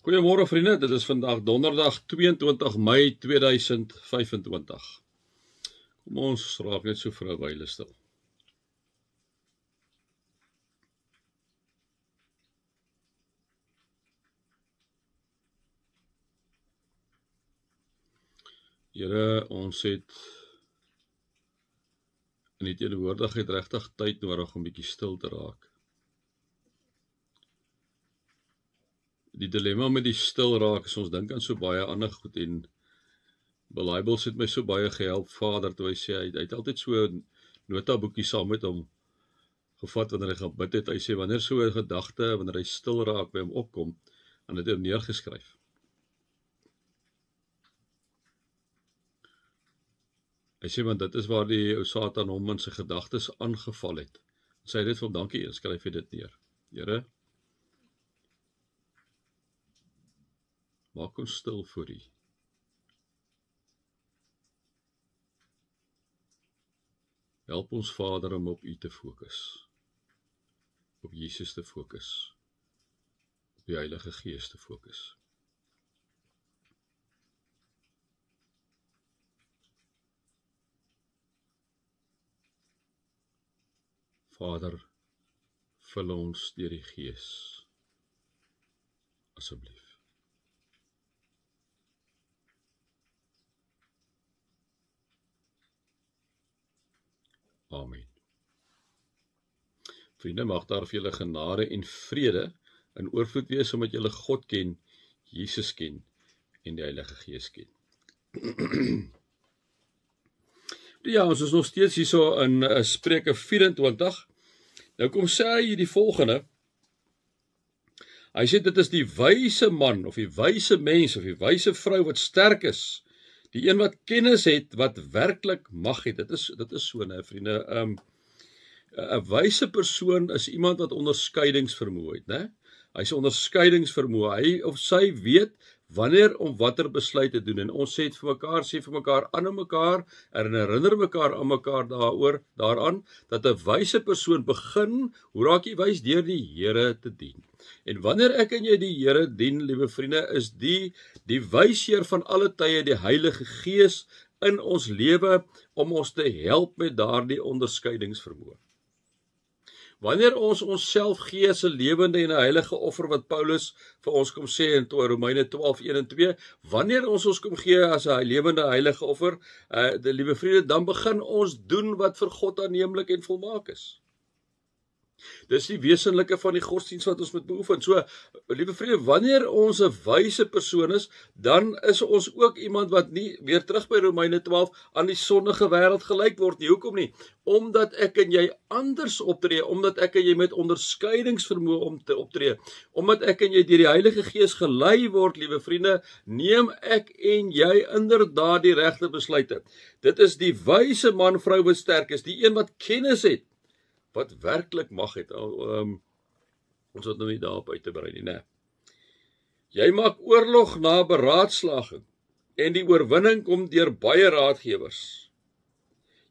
Goeiemôre vriende, dit is vandag donderdag 22 Mei 2025. Kom ons raak net so vir 'n wyle stil. Here, ons het in die teenwoordigheid regtig tyd nodig om bietjie stil te raak. Die dilemma met die stil raak is ons dink aan so baie ander goed en Bybels het my so baie gehelp, Vader, toe hy sê, hy het altyd so 'n notaboekie saam met hom gevat wanneer hy gaan bid het. Hy sê, wanneer so 'n gedagte, wanneer hy stil raak by hom opkom, dan het hy neergeskryf. Hy sê, want dit is waar die ou Satan hom in sy gedagtes aangeval het. En sê hy dit vir hom, dankie, skryf hy dit neer. Here, maak ons stil voor U. Help ons, Vader, om op U te fokus. Op Jesus te fokus. Op die Heilige Gees te fokus. Vader, vul ons deur die Gees. Asseblief. Amen. Vriende, mag daar vir julle genade en vrede in oorvloed wees, omdat julle God ken, Jesus ken en die Heilige Gees ken. Ja, ons is nog steeds hierso in Spreuke 24. Nou kom sê hy die volgende. Hy sê dit is die wyse man of die wyse mens of die wyse vrou wat sterk is. Die een wat kennis het, wat werklik mag het. Dit is so, né, vriende. 'n wyse persoon is iemand wat onderskeidingsvermoë het, né? Hy is onderskeidingsvermoë. Hy of sy weet wanneer om watter besluit te doen. En ons sê vir mekaar aan mekaar en herinner mekaar aan mekaar daaraan dat 'n wyse persoon begin, hoe raak jy wys? Deur die Here te dien. En wanneer ek en jy die Here dien, liewe vriende, is die wysheer van alle tye, die Heilige Gees in ons lewe om ons te help met daardie onderskeidingsvermoë. Wanneer ons onsself gee as 'n lewende en 'n heilige offer, wat Paulus vir ons kom sê in Romeine 12:1 en 2, wanneer ons kom gee as 'n lewende heilige offer, liewe vriende, dan begin ons doen wat vir God aanneemlik en volmaak is. Dis die wesenlike van die godsdienst wat ons moet beoefen. So, liewe vriende, wanneer ons 'n wyse persoon is, dan is ons ook iemand wat nie, weer terug by Romeine 12, aan die sondige wêreld gelyk word nie. Hoekom nie? Omdat ek en jy anders optree, omdat ek en jy met onderskeidingsvermoë om te optree, omdat ek en jy deur die Heilige Gees gelei word, liewe vriende, neem ek en jy inderdaad die regte besluite. Dit is die wyse man, vrou wat sterk is, die een wat kennis het, wat werklik mag het. Ons het nou nie daarop uit te brei nie, né? Jy maak oorlog na beraadslaging en die oorwinning kom deur baie raadgewers.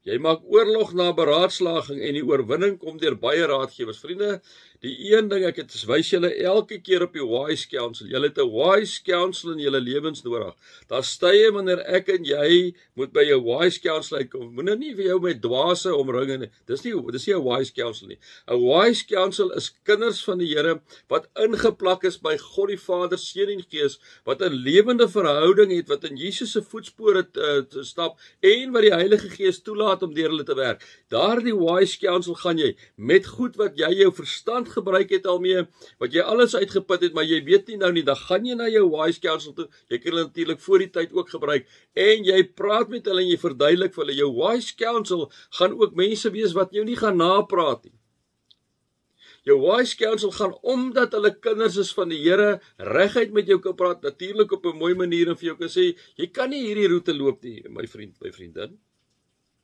Jy maak oorlog na beraadslaging en die oorwinning kom deur baie raadgewers. Vriende, die een ding, ek het wys julle elke keer op die wise counsel. Julle het 'n wise counsel in julle lewens nodig. Daar stye wanneer ek en jy moet by 'n wise counsel uitkom. Moenie nie vir jou met dwaase omring nie. Dis nie 'n wise counsel nie. 'n Wise counsel is kinders van die Here wat ingeplak is by God die Vader, Seun en Gees, wat 'n lewende verhouding het, wat in Jesus se voetspore te stap en wat die Heilige Gees toelaat om deur hulle te werk. Daardie wise counsel gaan jy met goed wat jy jou verstand gebruik het al mee, wat jy alles uitgeput het, maar jy weet nie nou nie, dan gaan jy na jou wise counsel toe. Jy kan hulle natuurlik voor die tyd ook gebruik en jy praat met hulle en jy verduidelik vir hulle. Jou wise counsel gaan ook mense wees wat jou nie gaan napraat nie. Jou wise counsel gaan, omdat hulle kinders is van die Here, reguit met jou kan praat, natuurlik op 'n mooi manier, en vir jou kan sê, jy kan nie hierdie roete loop nie, my vriend, my vriendin.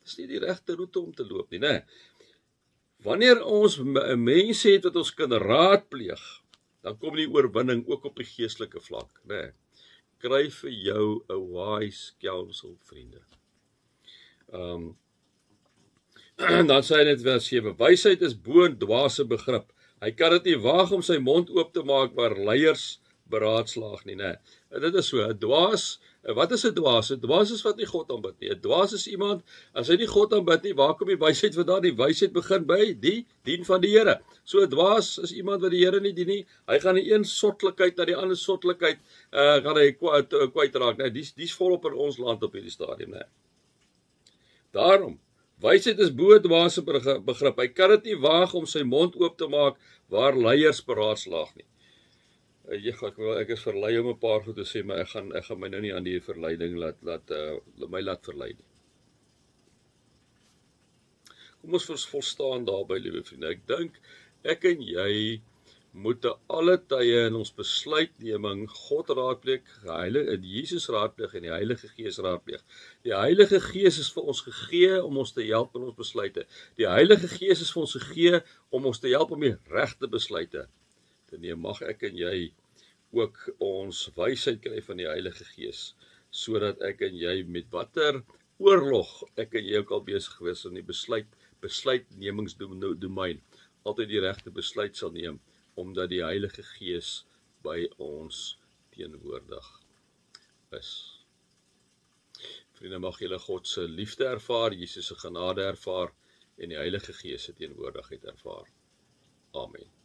Dis nie die regte roete om te loop nie, né? Wanneer ons mense het wat ons kan raadpleeg, dan kom die oorwinning ook op die geestelike vlak, né? Kry vir jou 'n wise counsel, vriende. Dan sê hy net vers 7, wysheid is bo 'n dwaase begrip. Hy kan dit nie waag om sy mond oop te maak waar leiers beraadslaag nie, né? En dit is so, 'n dwaas, wat is 'n dwaas? 'n Dwaas is wat nie God aanbid nie. 'n Dwaas is iemand, as hy nie God aanbid nie, waar kom die wysheid vandaan? Die wysheid begin by die dien van die Here. So 'n dwaas is iemand wat die Here nie dien nie. Hy gaan die een sottelikheid na die ander sottelikheid gaan hy kwytraak, né? Dis volop in ons land op hierdie stadium, né? Daarom, wysheid is bo dwaase begrip. Hy kan dit nie waag om sy mond oop te maak waar leiers beraadslaag nie. Ek is verlei om 'n paar goed te sê, maar ek gaan my nou nie aan die verleiding laat verlei nie. Kom ons volstaan daarby, liewe vriende. Ek dink ek en jy moet te alle tye in ons besluitneming God raadpleeg, Jesus raadpleeg en die Heilige Gees raadpleeg. Die Heilige Gees is vir ons gegee om ons te help in ons besluite. Die Heilige Gees is vir ons gegee om ons te help om die regte besluite te neem. Mag ek en jy ook ons wysheid kry van die Heilige Gees, sodat ek en jy met watter oorlog ek en jy ook al besig gewees in die besluitnemingsdomein altyd die regte besluit sal neem, omdat die Heilige Gees by ons teenwoordig is. Vriende, mag julle God se liefde ervaar, Jesus se genade ervaar en die Heilige Gees se teenwoordigheid ervaar. Amen.